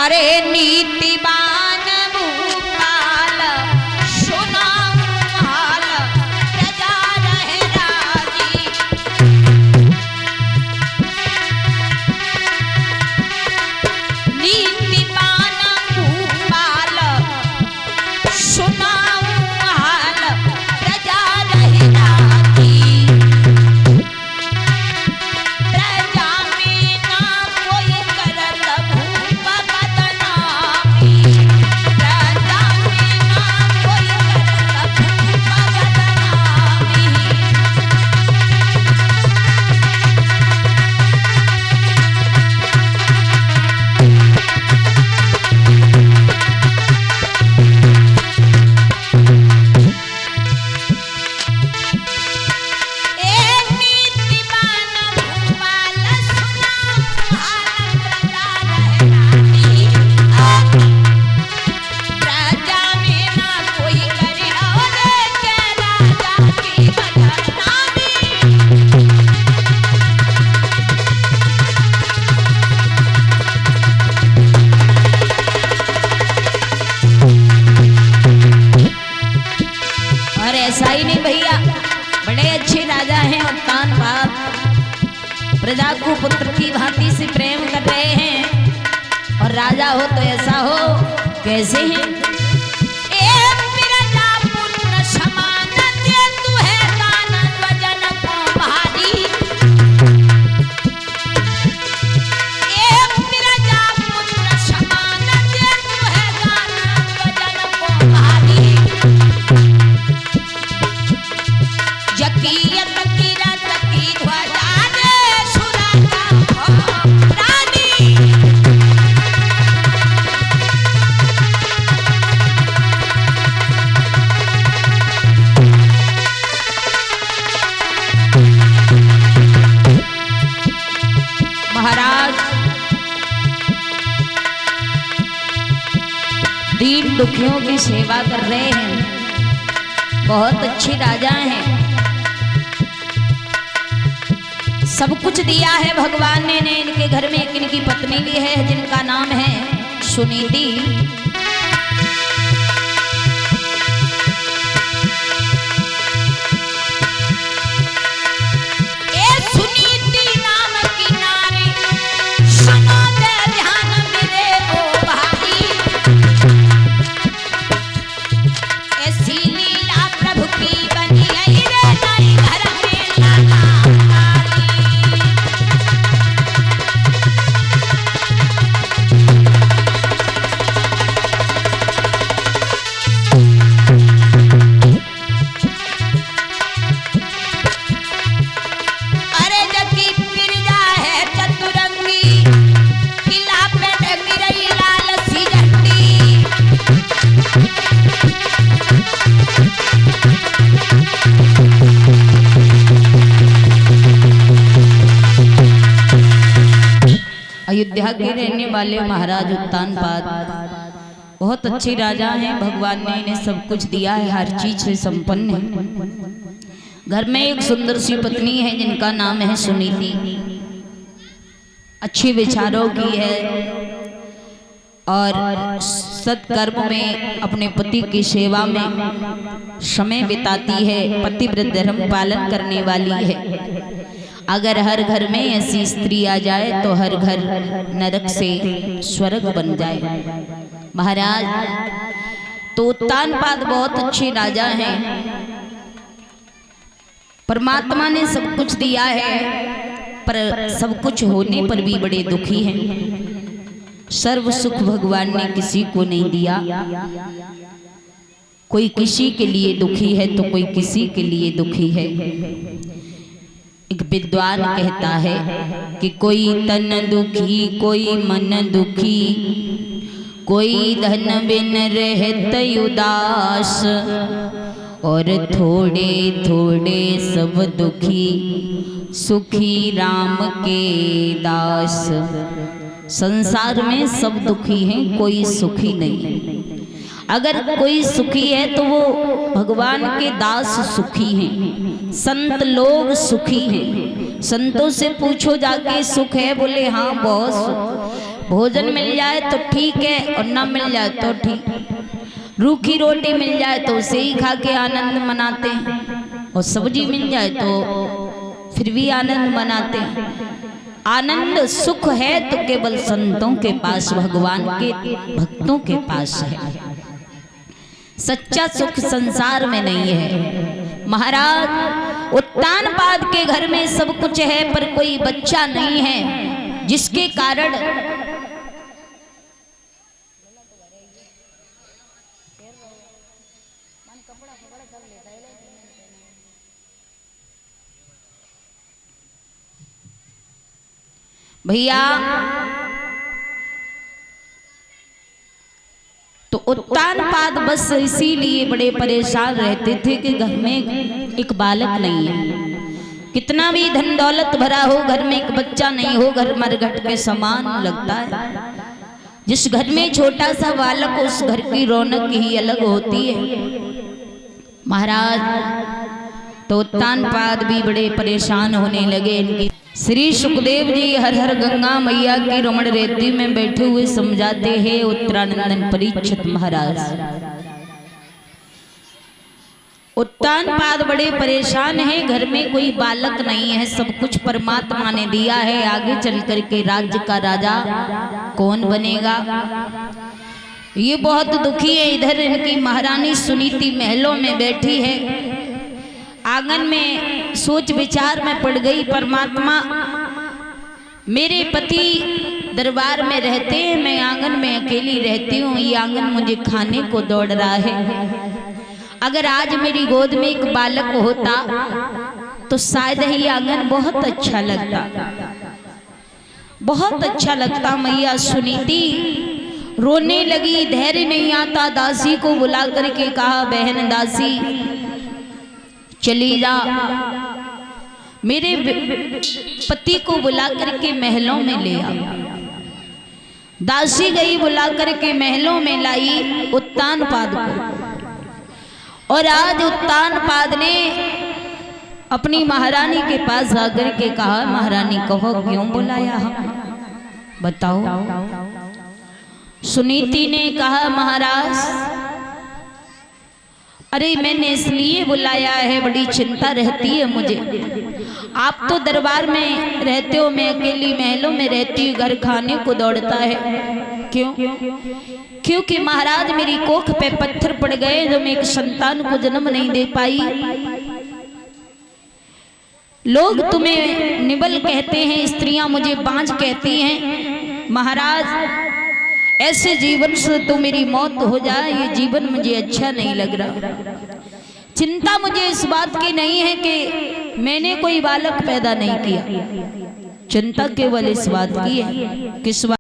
अरे नीतिवान भूपाल सुनाऊं हाल प्रजा रहे राजी। नीतिवान भूपाल सुनाऊं हाल प्रजा रहे राजी। प्रजा में ना कोई करत भूप बदनामी। प्रजा में ना कोई करत भूप बदनामी। ए नीतिवान भूपाल सुनाऊं हाल प्रजा रहे राजी। प्रजा में ना कोई करे और के राजा की बदनामी। और ऐसा ही नहीं भैया, बड़े अच्छे राजा हैं और तान बात प्रजा को पुत्र की भांति से प्रेम कर रहे हैं। और राजा हो तो ऐसा हो, कैसे हैं? ए प्रजा पुत्र समान दे तू है दान वजन को भारी। ए प्रजा पुत्र समान दे तू है दान वजन को भारी। जकियत की रत की ध्वजा दे सुरक्षा हो रानी। महाराज दीन दुखियों की सेवा कर रहे हैं, बहुत अच्छे राजा हैं। सब कुछ दिया है भगवान ने इनके घर में एक इनकी पत्नी भी है जिनका नाम है सुनीति। ए सुनीति नाम की नारी सुनो दे ध्यान मेरे ओ भाई। ऐसी लीला प्रभु की बनी आई रे नाई घर में लाला लाली। अरे जकी पिरजा है चतुरंगी किला पे डगी रही लाल सी झंडी। अयोध्या के रहने वाले महाराज उत्तानपाद बहुत अच्छे राजा हैं। भगवान ने इन्हें सब कुछ दिया है, हर चीज से संपन्न है। घर में एक सुंदर सी पत्नी है जिनका नाम है सुनीति। अच्छे विचारों की है और सत्कर्म में अपने पति की सेवा में समय बिताती है। पतिव्रत धर्म पालन करने वाली है। अगर हर घर में ऐसी स्त्री आ जाए तो हर घर नरक से स्वर्ग बन जाए। महाराज तो उत्तानपाद बहुत अच्छे राजा हैं। परमात्मा ने सब कुछ दिया है पर सब कुछ होने पर भी बड़े दुखी हैं। सर्व सुख भगवान ने किसी को नहीं दिया। कोई किसी के लिए दुखी है तो कोई किसी के लिए दुखी है। एक विद्वान कहता है कि कोई तन दुखी कोई मन दुखी, कोई धन बिन रहत उदास, और थोड़े थोड़े सब दुखी सुखी राम के दास। संसार में सब दुखी हैं, कोई सुखी नहीं। अगर कोई सुखी है तो वो भगवान के दास सुखी हैं। संत लोग सुखी हैं। संतों से पूछो जाके सुख है, बोले हाँ बहुत सुख। भोजन मिल जाए तो ठीक है और ना मिल जाए तो ठीक। रूखी रोटी मिल जाए तो उसे ही खा के आनंद मनाते हैं, और सब्जी मिल जाए तो फिर भी आनंद मनाते हैं। आनंद सुख है तो केवल संतों के पास, भगवान के भक्तों के पास है। सच्चा सुख संसार में नहीं है। महाराज उत्तानपाद के घर में सब कुछ है पर कोई बच्चा नहीं है, जिसके कारण भैया तो उत्तानपाद बस इसीलिए बड़े परेशान रहते थे कि घर में एक बालक नहीं है। कितना भी धन दौलत भरा हो, घर में एक बच्चा नहीं हो, घर मरघट के समान लगता है। जिस घर में छोटा सा बालक, उस घर की रौनक ही अलग होती है। महाराज तो उत्तानपाद भी बड़े परेशान होने लगे। इनकी श्री सुखदेव जी हर हर गंगा मैया की रमण रेती में बैठे हुए समझाते हैं उत्तरानंदन परीक्षित महाराज। उत्तानपाद बड़े परेशान हैं, घर में कोई बालक नहीं है, सब कुछ परमात्मा ने दिया है। आगे चल कर के राज्य का राजा कौन बनेगा, ये बहुत दुखी है। इधर इनकी महारानी सुनीति महलों में बैठी है, आंगन में सोच विचार में पड़ गई। परमात्मा मेरे पति दरबार में रहते हैं, मैं आंगन में अकेली रहती हूँ, ये आंगन मुझे खाने को दौड़ रहा है। अगर आज मेरी गोद में एक बालक होता तो शायद ही आंगन बहुत अच्छा लगता, बहुत अच्छा लगता। मैया सुनीति रोने लगी, धैर्य नहीं आता। दासी को बुला करके कहा, बहन दासी चली जा, मेरे पति को बुला करके महलों में ले आ। दासी गई, बुला करके महलों में लाई उत्तानपाद को। और आज उत्तानपाद ने अपनी महारानी के पास आकर के कहा, महारानी कहो क्यों बुलाया हम, बताओ। सुनीति ने कहा, महाराज अरे मैंने इसलिए बुलाया है, बड़ी चिंता रहती है मुझे। आप तो दरबार में रहते हो, मैं अकेली महलों में रहती हूँ, घर खाने को दौड़ता है। क्यों? क्योंकि महाराज मेरी कोख पे पत्थर पड़ गए, जो मैं एक संतान को जन्म नहीं दे पाई। लोग तुम्हें निबल कहते हैं, स्त्रियां मुझे बांझ कहती हैं। महाराज ऐसे जीवन से तो मेरी मौत हो जाए, ये जीवन मुझे अच्छा नहीं लग रहा। चिंता मुझे इस बात की नहीं है कि मैंने कोई बालक पैदा नहीं किया, चिंता केवल इस बात की है, किस बात